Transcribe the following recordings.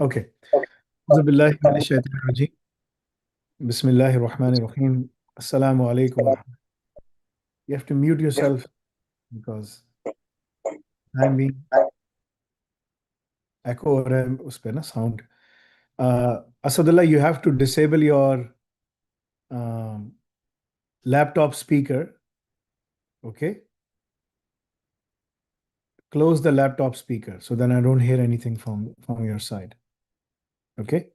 Okay. أعوذ بالله من الشيطان الرجيم. بسم الله الرحمن الرحيم. Assalamu alaikum wa rahmatullahi. You have to mute yourself because I'm being echo हो रहा है उस पे ना sound. Asadullah, you have to disable your um, laptop speaker. Okay. Close the laptop speaker so then I don't hear anything from your side. Okay.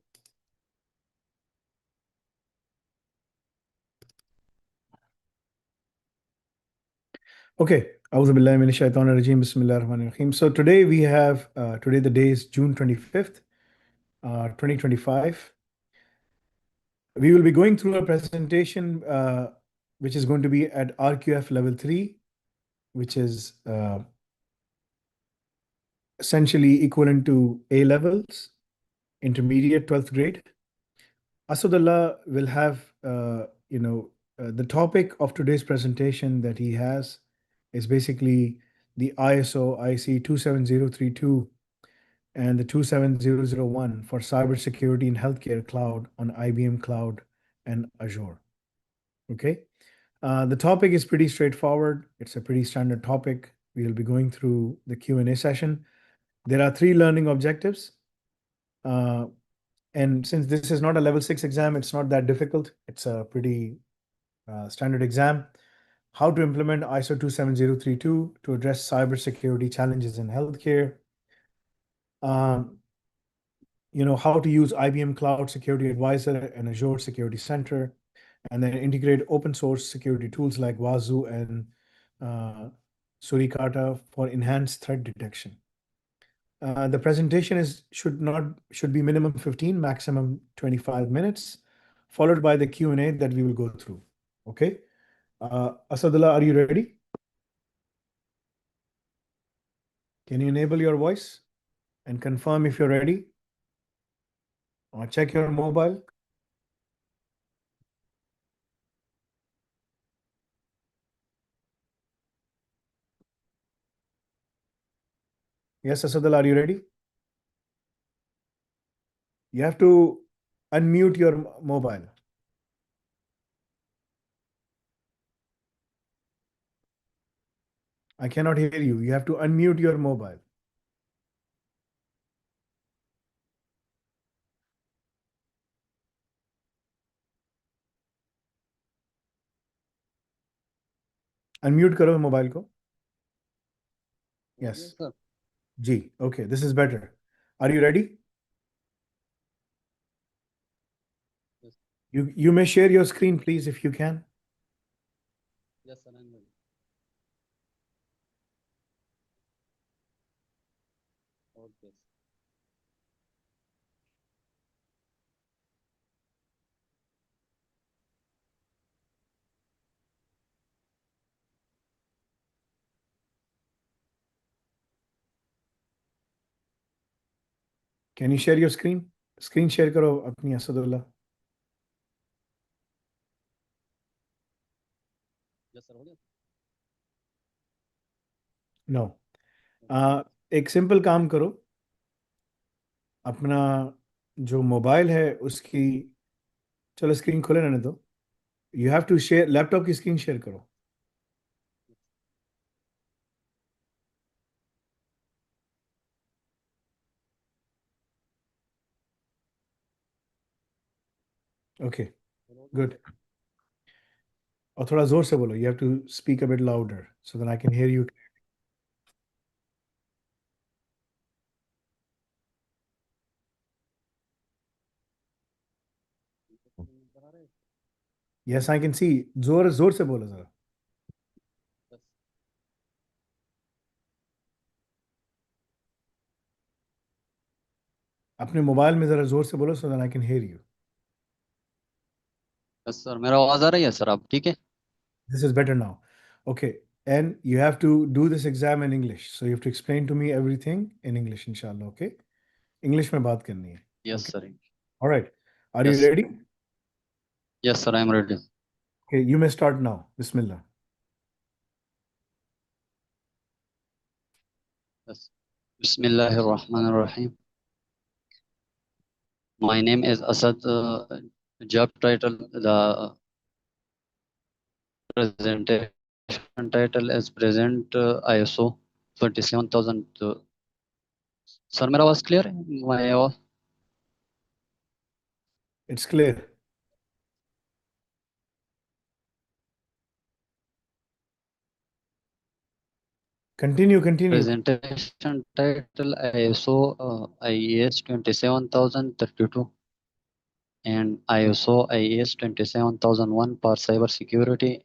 Okay. أعوذ بالله من الشيطان الرجيم. بسم الله الرحمن الرحيم. So today we have today the day is June 25th, 2025. We will be going through a presentation which is going to be at RQF level 3, which is essentially equivalent to A levels, intermediate 12th grade. Asadullah will have, the topic of today's presentation that he has is basically the ISO IC 27032 and the 27001 for cybersecurity in healthcare cloud on IBM Cloud and Azure. Okay. The topic is pretty straightforward. It's a pretty standard topic. We'll be going through the Q&A session. There are 3 learning objectives. And since this is not a level 6 exam, it's not that difficult. It's a pretty standard exam. How to implement ISO 27032 to address cybersecurity challenges in healthcare. How to use IBM Cloud Security Advisor and Azure Security Center, and then integrate open source security tools like Wazoo and Suricata for enhanced threat detection. The presentation should be minimum 15, maximum 25 minutes, followed by the Q&A that we will go through. Okay. Asadullah, are you ready? Can you enable your voice and confirm if you're ready? Or check your mobile. Yes, Asadullah, are you ready? You have to unmute your mobile. I cannot hear you. You have to unmute your mobile. Unmute करो mobile को. Yes. Yes, sir. G. Okay, this is better. Are you ready? Yes. You may share your screen, please, if you can. Yes, sir. I'm ready. Okay. Can you share your screen? Screen share करो अपनी Asadullah. Yes, sir. हो गया? No. एक simple काम करो. अपना जो mobile है उसकी चलो स्क्रीन खोले रहने दो. You have to share laptop की स्क्रीन शेयर करो. Okay, good. और थोड़ा जोर से बोलो. You have to speak a bit louder so that I can hear you. बना रहे? Yes, I can see. जोर जोर से बोलो जरा. Yes. अपने मोबाइल में जरा जोर से बोलो so that I can hear you. Yes, sir. मेरा आवाज आ रही है सर आप ठीक है? This is better now. Okay. And you have to do this exam in English. So you have to explain to me everything in English, inshallah. Okay. English में बात करनी है. Yes, Okay. sir. All right. Are you Yes. ready? Yes, sir. I'm ready. Okay. You may start now. Bismillah. Yes. Bismillahirrahmanirrahim. My name is Asad. Job title, the presentation title is present ISO 27000. Sir, मेरा आवाज clear है? My आवाज? It's clear. Continue. Presentation title ISO IES 27032 and ISO IES 27001 for cyber security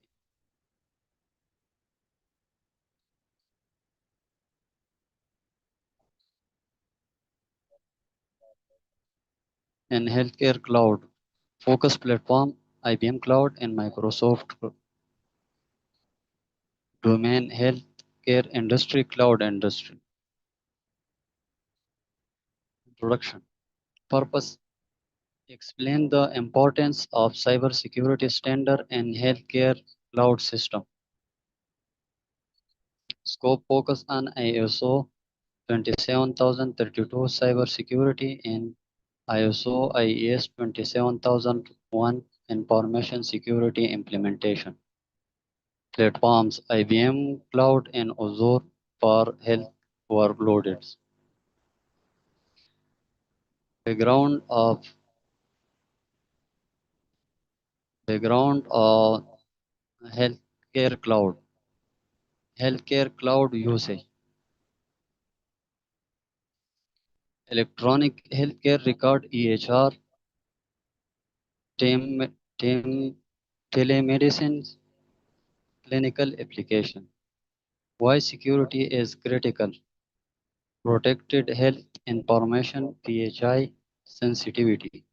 and healthcare cloud. Focus platform IBM Cloud and Microsoft domain healthcare industry cloud industry. Introduction. Purpose. Explain the importance of cybersecurity standard in healthcare cloud system. Scope focus on ISO 27032 cybersecurity and ISO IES 27001 information security implementation. Platforms IBM Cloud and Azure for health workloads. Background of healthcare cloud. Healthcare cloud usage. Electronic healthcare record EHR. Tem, tem, telemedicine. Clinical application. Why security is critical. Protected health information PHI sensitivity.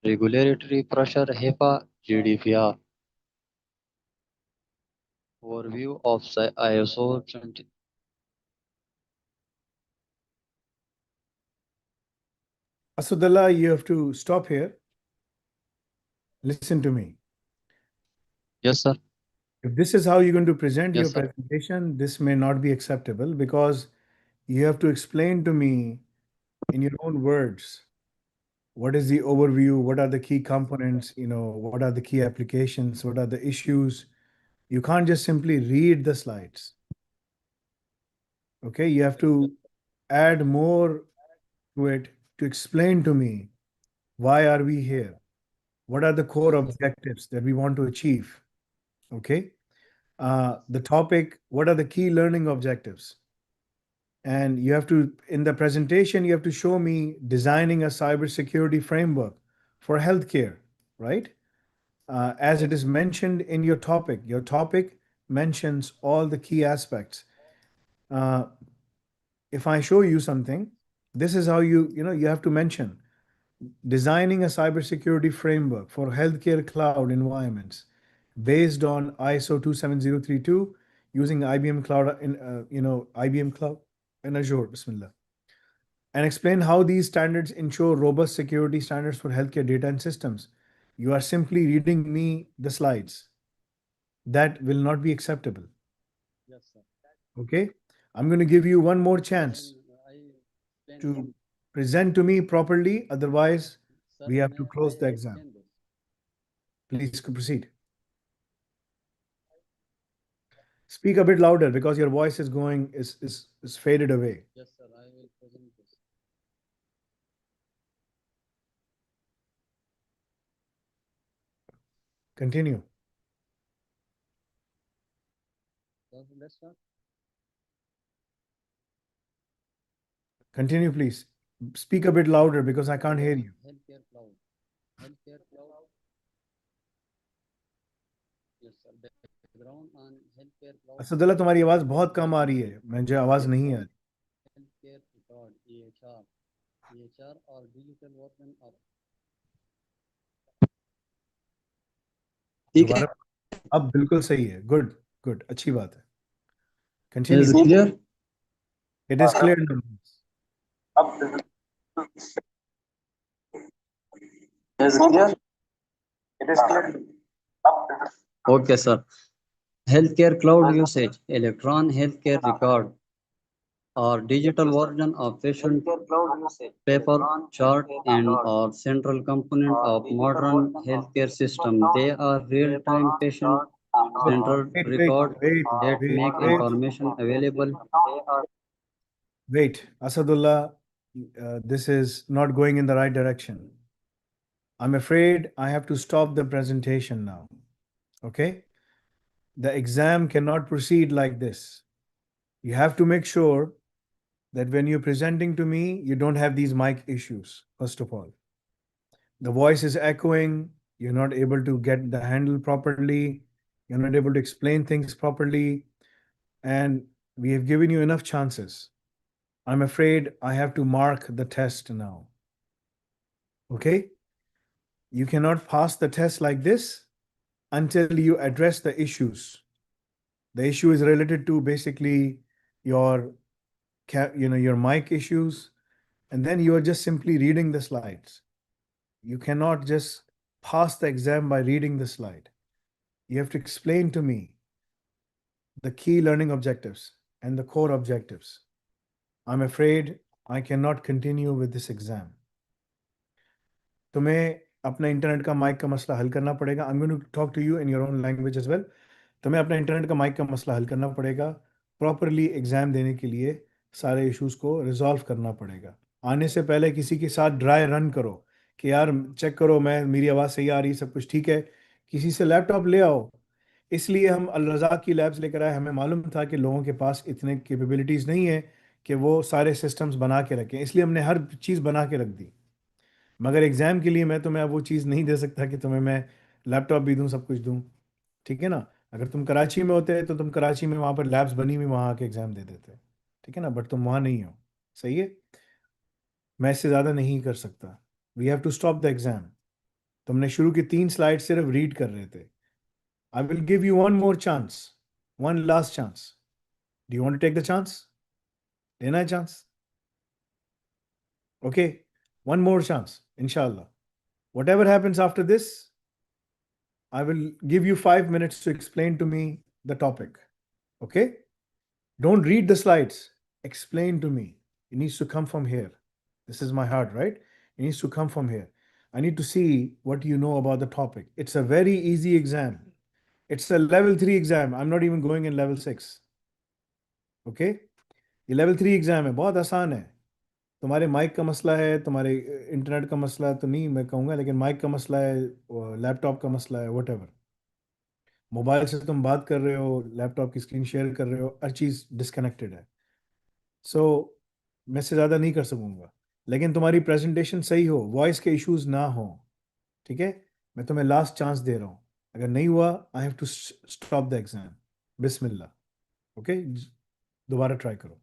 Regulatory pressure HIPAA GDPR. Overview of ISO 20. Asadullah, you have to stop here. Listen to me. Yes, sir. If this is how you're going to present your Yes, sir. presentation, this may not be acceptable because you have to explain to me in your own words what is the overview, what are the key components, what are the key applications, what are the issues. You can't just simply read the slides. Okay, you have to add more to it to explain to me why are we here? What are the core objectives that we want to achieve? Okay. The topic, what are the key learning objectives? And you have to, in the presentation, you have to show me designing a cybersecurity framework for healthcare, right? As it is mentioned in your topic. Your topic mentions all the key aspects. Uh, if I show you something, this is how you have to mention designing a cybersecurity framework for healthcare cloud environments based on ISO 27032 using IBM Cloud IBM Cloud and Azure. Bismillah. And explain how these standards ensure robust security standards for healthcare data and systems. You are simply reading me the slides. That will not be acceptable. Yes, sir. Okay? I'm going to give you one more chance to present to me properly. Otherwise, we have to close the exam. Please proceed. Speak a bit louder because your voice is faded away. Yes, sir. I will present this. Continue. Let's start. Continue, please. Speak a bit louder because I can't hear you. Healthcare cloud. Healthcare cloud. Yes, sir. Background on healthcare cloud. Asadullah, तुम्हारी आवाज बहुत कम आ रही है. मुझे आवाज नहीं आ रही. Healthcare record EHR or digital version of. ठीक है. दोबारा अब बिल्कुल सही है. गुड गुड, अच्छी बात है. Is Continue. it clear? It is clear now. Is it clear? It is clear. Okay, sir. Healthcare cloud usage, electron healthcare record. or digital version of patient paper chart and or central component of modern healthcare system. They are real-time patient centered Wait, wait, record wait, that wait, make wait, information available. wait. Asadullah, this is not going in the right direction. I'm afraid I have to stop the presentation now. Okay? The exam cannot proceed like this. You have to make sure that when you're presenting to me, you don't have these mic issues, first of all. The voice is echoing, you're not able to get the handle properly, you're not able to explain things properly, and we have given you enough chances. I'm afraid I have to mark the test now. Okay? You cannot pass the test like this until you address the issues. The issue is related to basically your your mic issues, and then you are just simply reading the slides. You cannot just pass the exam by reading the slide. You have to explain to me the key learning objectives and the core objectives. I'm afraid I cannot continue with this exam. तुम्हें अपना internet का mic का मसला हल करना पड़ेगा. I'm going to talk to you in your own language as well. तुम्हें अपना इंटरनेट का माइक का मसला हल करना पड़ेगा. प्रॉपरली एग्जाम देने के लिए सारे इश्यूज को रिजॉल्व करना पड़ेगा. आने से पहले किसी के साथ ड्राई रन करो कि यार चेक करो मैं मेरी आवाज़ सही आ रही, सब कुछ ठीक है. किसी से लैपटॉप ले आओ. इसलिए हम अल रज़ाक की लैब्स लेकर आए. हमें मालूम था कि लोगों के पास इतने कैपेबिलिटीज़ नहीं है कि वो सारे सिस्टम्स बना के रखें, इसलिए हमने हर चीज़ बना के रख दी. मगर एग्ज़ाम के लिए मैं तुम्हें अब वो चीज़ नहीं दे सकता कि तुम्हें मैं लैपटॉप भी दूँ, सब कुछ दूँ. ठीक है ना? अगर तुम कराची में होते तो तुम कराची में वहाँ पर लैब्स बनी हुई वहाँ आके एग्ज़ाम दे देते. ठीक है ना? बट तुम वहाँ नहीं हो. सही है? मैं इससे ज़्यादा नहीं कर सकता. We have to stop the exam. तुमने शुरू की 3 स्लाइड सिर्फ रीड कर रहे थे. I will give you one more chance, one last chance. Do you want to take the chance? लेना है chance? Okay, one more chance इंशाल्लाह. Whatever happens after this, I will give you 5 minutes to explain to me the topic. Okay? Don't read the slides. Explain to me. It needs to come from here. This is my heart, right? It needs to come from here. I need to see what you know about the topic. It's a very easy exam. It's a level 3 exam. I'm not even going in level 6. Okay? ये level 3 exam है, बहुत आसान है. तुम्हारे mic का मसला है, तुम्हारे इंटरनेट का मसला तो नहीं मैं कहूँगा, लेकिन माइक का मसला है, लैपटॉप का मसला है, वट एवर. मोबाइल से तुम बात कर रहे हो, लैपटॉप की स्क्रीन शेयर कर रहे हो, हर चीज़ डिस्कनेक्टेड है. सो मैं से ज़्यादा नहीं कर सकूँगा, लेकिन तुम्हारी प्रेजेंटेशन सही हो, वॉइस के इश्यूज ना हो. ठीक है? मैं तुम्हें लास्ट चांस दे रहा हूँ. अगर नहीं हुआ, I have to stop the exam. बिस्मिल्लाह. ओके? दोबारा ट्राई करो.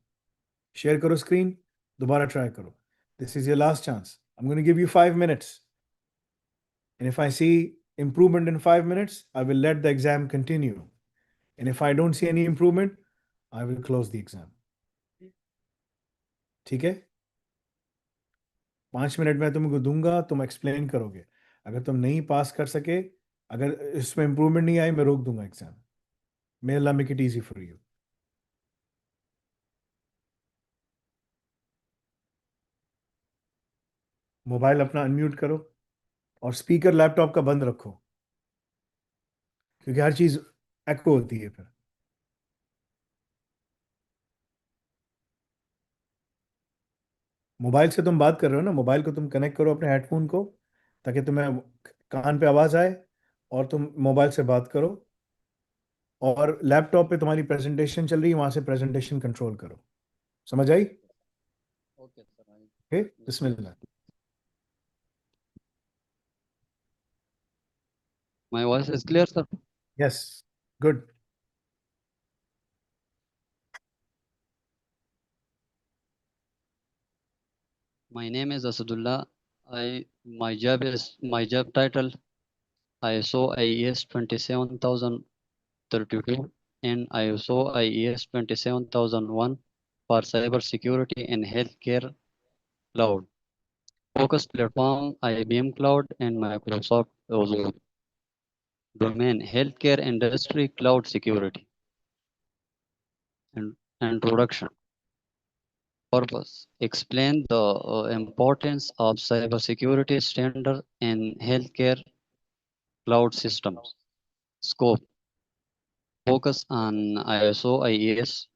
शेयर करो स्क्रीन. दोबारा ट्राई करो. This is your last chance. I am going to give you 5 minutes. And if I see improvement in 5 minutes, I will let the exam continue. And if I don't see any improvement, I will close the exam. ठीक है? 5 minute में तुमको दूंगा, तुम explain करोगे. अगर तुम नहीं पास कर सके, अगर इसमें इंप्रूवमेंट नहीं आई, मैं रोक दूंगा exam. May Allah make it easy for you. Mobile अपना अनम्यूट करो और स्पीकर लैपटॉप का बंद रखो, क्योंकि हर चीज एको होती है फिर. मोबाइल से तुम बात कर रहे हो ना, मोबाइल को तुम कनेक्ट करो अपने हेडफोन को, ताकि तुम्हें कान पे आवाज आए और तुम मोबाइल से बात करो. और लैपटॉप पे तुम्हारी प्रेजेंटेशन चल रही है, वहां से प्रेजेंटेशन कंट्रोल करो. समझ आई? Okay, sir. Okay, Bismillah. My voice is clear, sir. Yes, good. My name is Asadullah. My job title ISO IES 27032 and ISO IES 27001 for cyber security and healthcare cloud. Focus platform IBM Cloud and Microsoft Azure. Domain healthcare industry cloud security. And introduction. Purpose. Explain the importance of cybersecurity standard in healthcare cloud systems. Scope. Focus on ISO IES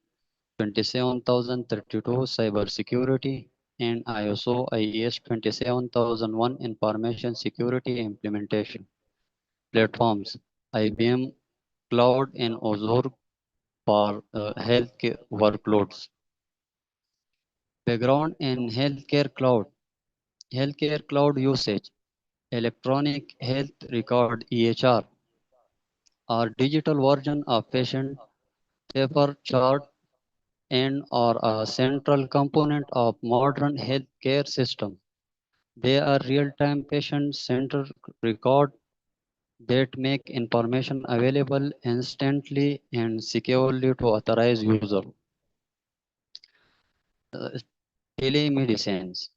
27032 cybersecurity and ISO IES 27001 information security implementation. Platforms. IBM Cloud and Azure for healthcare workloads. Background in healthcare cloud. Healthcare cloud usage. Electronic health record EHR are digital version of patient paper chart and are a central component of modern healthcare system. They are real-time patient-centered record that make information available instantly and securely to authorized user. Uh, Telemedicines.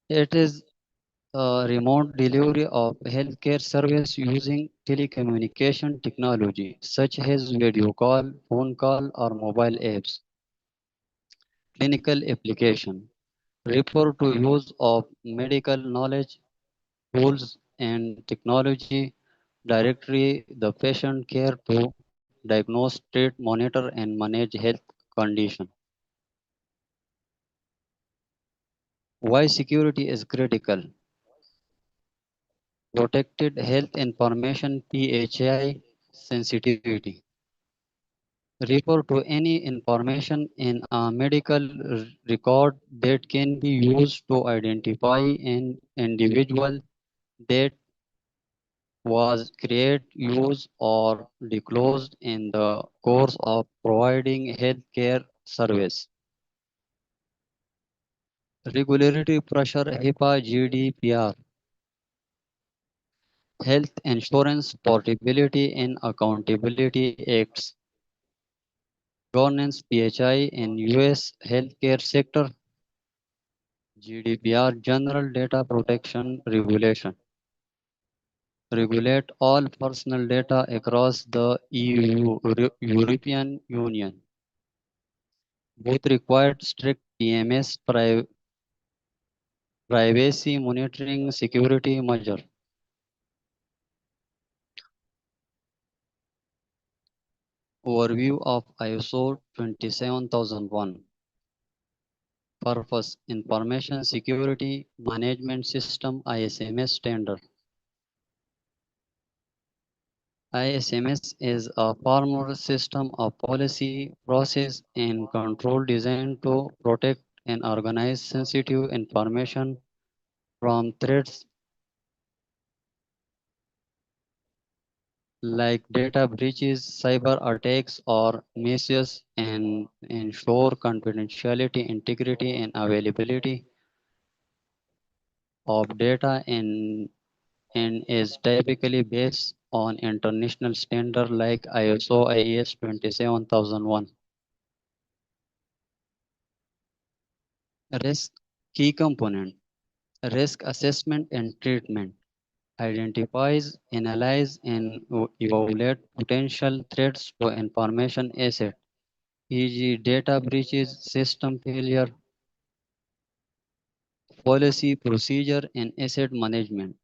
It is a remote delivery of healthcare service using telecommunication technology such as video call, phone call, or mobile apps. Clinical application refer to use of medical knowledge, tools, and technology directly the patient care to diagnose, treat, monitor, and manage health condition. Why security is critical? Protected health information PHI sensitivity refer to any information in a medical record that can be used to identify an individual that was created, used, or disclosed in the course of providing healthcare service. Regulatory pressure HIPAA GDPR, Health Insurance Portability and Accountability Acts, Governance PHI in US healthcare sector, GDPR General Data Protection Regulation, regulate all personal data across the EU, European Union. Both required strict PMS privacy monitoring security measure. Overview of ISO 27001. Purpose Information Security Management System ISMS standard. ISMS is a formal system of policy, process, and control designed to protect and organize sensitive information from threats like data breaches, cyber attacks, or misuse and ensure confidentiality, integrity, and availability of data and is typically based on international standards like ISO IES 27001. Risk key component risk assessment and treatment identifies, analyze, and evaluate potential threats to information asset, e.g. data breaches, system failure, policy, procedure, and asset management.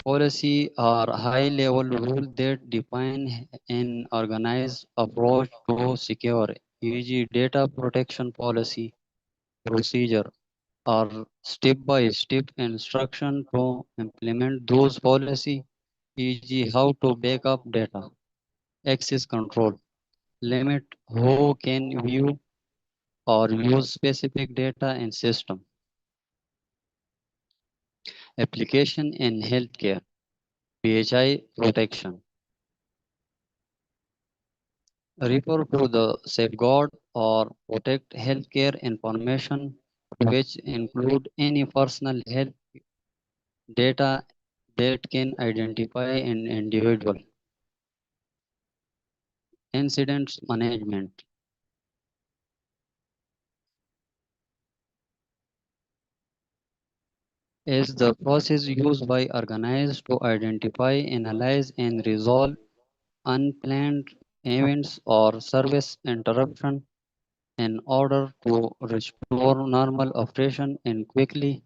Policy are high-level rules that define an organized approach to secure, e.g. data protection policy, procedure, or step-by-step instruction to implement those policy, e.g. how to back up data. Access control, limit who can view or use specific data in system. Application in healthcare, PHI protection. Refer to the safeguard or protect healthcare information which include any personal health data that can identify an individual. Incidents management. is the process used by organizers to identify, analyze, and resolve unplanned events or service interruption in order to restore normal operation and quickly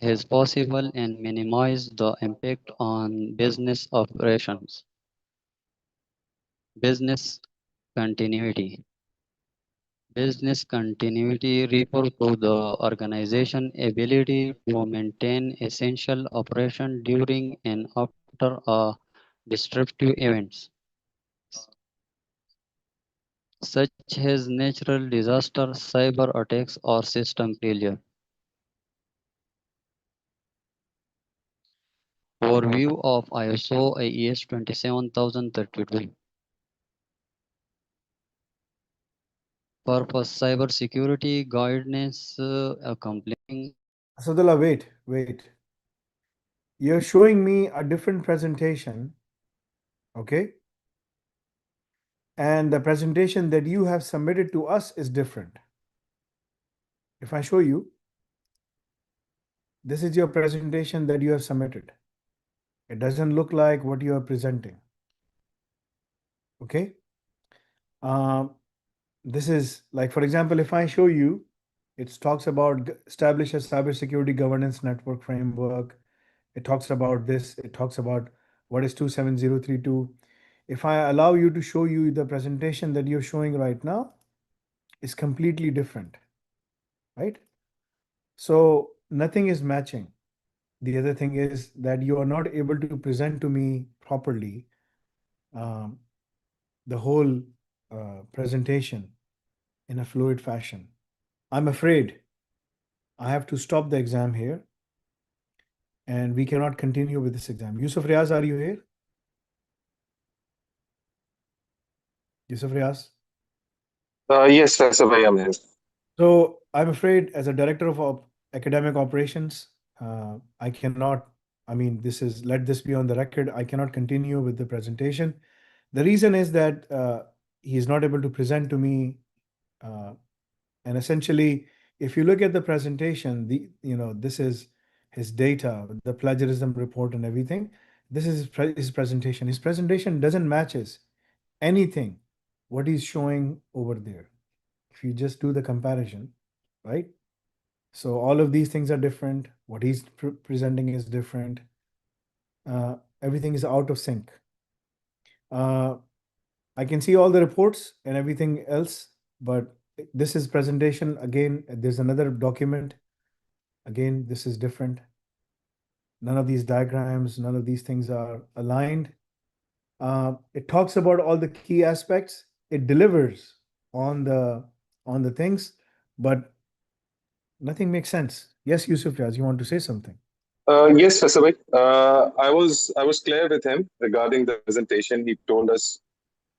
as possible and minimize the impact on business operations. Business continuity. Business continuity refers to the organization ability to maintain essential operation during and after a disruptive events, such as natural disaster, cyber attacks, or system failure. Overview of ISO IES 27032. Purpose cybersecurity guidance accompanying. Asadullah, wait. You're showing me a different presentation, okay? And the presentation that you have submitted to us is different. If I show you, this is your presentation that you have submitted. It doesn't look like what you are presenting, okay? This is like, for example, if I show you, it talks about establish a cybersecurity governance network framework. It talks about this. It talks about what is 27032. If I allow you to show you the presentation that you're showing right now, is completely different, right? So nothing is matching. The other thing is that you are not able to present to me properly um, the whole presentation in a fluid fashion. I'm afraid I have to stop the exam here and we cannot continue with this exam. Yusuf Riaz, are you here? Yusuf Riaz? Yes, Professor Bhai, I'm here. So I'm afraid as a director of academic operations, I cannot, I mean, let this be on the record. I cannot continue with the presentation. The reason is that he is not able to present to me. And essentially, if you look at the presentation, this is his data, the plagiarism report and everything. This is his presentation. His presentation doesn't matches anything what he's showing over there. If you just do the comparison, right? So all of these things are different. What he's presenting is different. Everything is out of sync. Uh, I can see all the reports and everything else, but this is presentation. Again, there's another document. Again, this is different. None of these diagrams, none of these things are aligned. It talks about all the key aspects. It delivers on the things, but nothing makes sense. Yes, Yusuf Riaz, you want to say something? Yes, Professor Bhai. I was clear with him regarding the presentation. He told us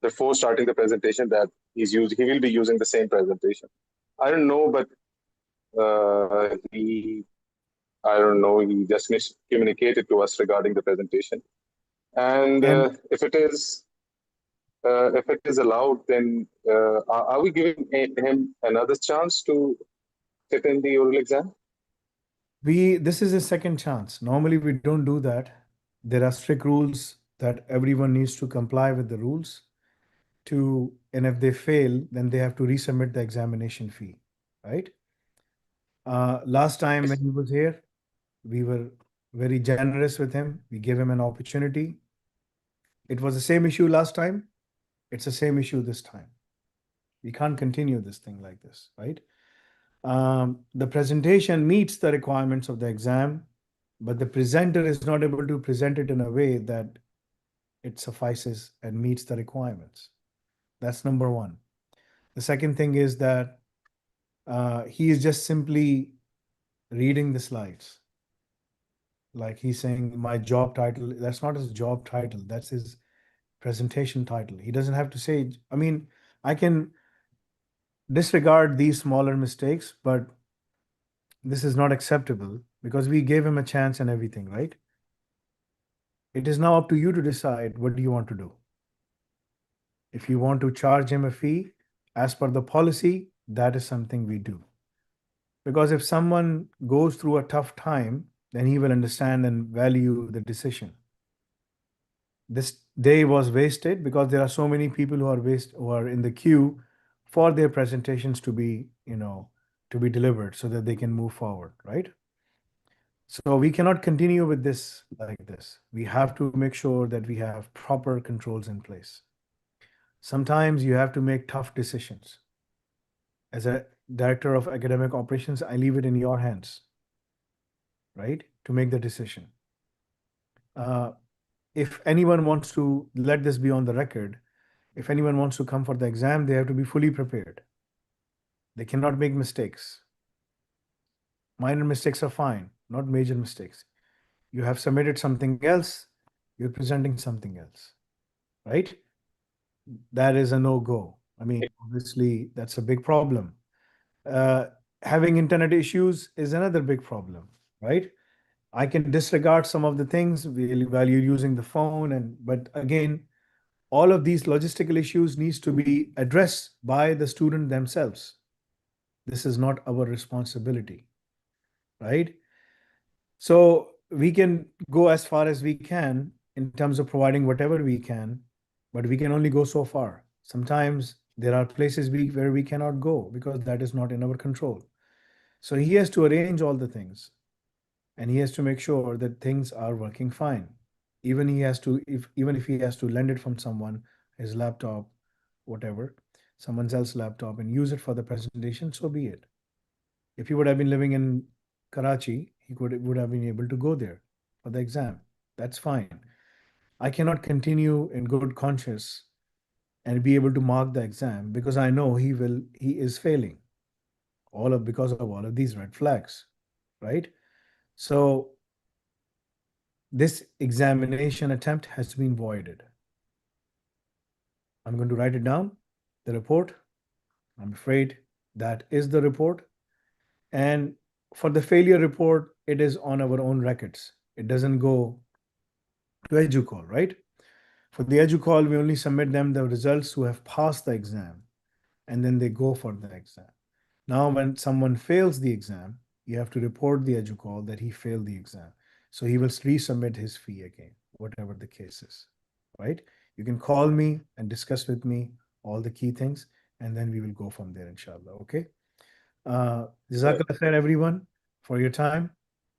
before starting the presentation that he will be using the same presentation. I don't know, but I don't know, he just miscommunicated to us regarding the presentation. And And if it is allowed, then are we giving him another chance to sit in the oral exam? this is a second chance. Normally we don't do that. There are strict rules that everyone needs to comply with the rules and if they fail, then they have to resubmit the examination fee, right? Last time when he was here, we were very generous with him. We gave him an opportunity. It was the same issue last time. It's the same issue this time. We can't continue this thing like this, right? The presentation meets the requirements of the exam, but the presenter is not able to present it in a way that it suffices and meets the requirements. That's number one. The second thing is that he is just simply reading the slides. Like he's saying, my job title, that's not his job title, that's his presentation title. He doesn't have to say, I mean, I can disregard these smaller mistakes, but this is not acceptable because we gave him a chance and everything, right? It is now up to you to decide what do you want to do. If you want to charge him a fee as per the policy, that is something we do. Because if someone goes through a tough time then he will understand and value the decision. This day was wasted because there are so many people who are in the queue for their presentations to be, to be delivered so that they can move forward, right? So we cannot continue with this like this. We have to make sure that we have proper controls in place. Sometimes you have to make tough decisions. As a director of academic operations, I leave it in your hands, right, to make the decision. If anyone wants to let this be on the record, if anyone wants to come for the exam, they have to be fully prepared. They cannot make mistakes. Minor mistakes are fine, not major mistakes. You have submitted something else, you're presenting something else, right? That is a no-go. I mean, obviously, that's a big problem. Having internet issues is another big problem, right? I can disregard some of the things while you're using the phone, but again, all of these logistical issues needs to be addressed by the student themselves. This is not our responsibility, right? So we can go as far as we can in terms of providing whatever we can, but we can only go so far. Sometimes there are places where we cannot go because that is not in our control. So he has to arrange all the things, and he has to make sure that things are working fine. Even if he has to lend it from someone, his laptop, whatever, someone else's laptop, and use it for the presentation, so be it. If he would have been living in Karachi, he would have been able to go there for the exam. That's fine. I cannot continue in good conscience and be able to mark the exam because I know he is failing because of all of these red flags, right? So this examination attempt has been voided. I'm going to write it down, the report. I'm afraid that is the report. And for the failure report, it is on our own records. It doesn't go to EduQual, right? For the EduQual, we only submit them the results who have passed the exam, and then they go for the exam. Now, when someone fails the exam, you have to report the EduQual that he failed the exam. So he will resubmit his fee again, whatever the case is, right? You can call me and discuss with me all the key things, and then we will go from there, inshallah, okay? Jazakallah khair, everyone, for your time.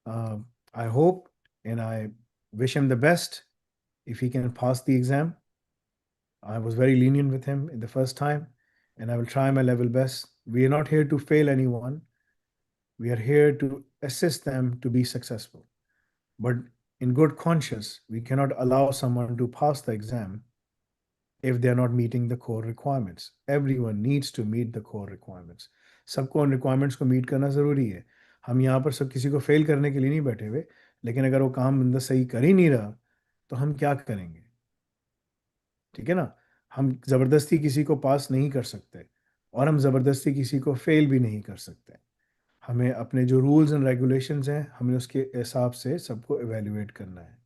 I hope and I wish him the best if he can pass the exam. I was very lenient with him in the first time, and I will try my level best. We are not here to fail anyone. We are here to assist them to be successful. But in good conscience, we cannot allow someone to pass the exam if they are not meeting the core requirements. Everyone needs to meet the core requirements. सबको उन requirements को meet करना ज़रूरी है. हम यहाँ पर सब किसी को fail करने के लिए नहीं बैठे हुए, लेकिन अगर वो काम बंदा सही कर ही नहीं रहा, तो हम क्या करेंगे? ठीक है ना? हम ज़बरदस्ती किसी को पास नहीं कर सकते, और हम ज़बरदस्ती किसी को fail भी नहीं कर सकते. हमें अपने जो rules and regulations हैं, हमें उसके हिसाब से सबको evaluate करना है.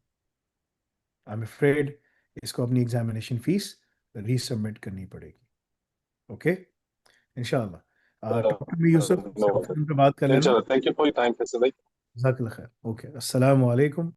I'm afraid इसको अपनी examination fees resubmit करनी पड़ेगी. Okay? Inshallah. Talk to me, Yusuf. No. पे बात कर लेना. Inshallah. Thank you for your time, Faisal. जज़ाकल्लाह खैर. Okay. Assalamu alaikum.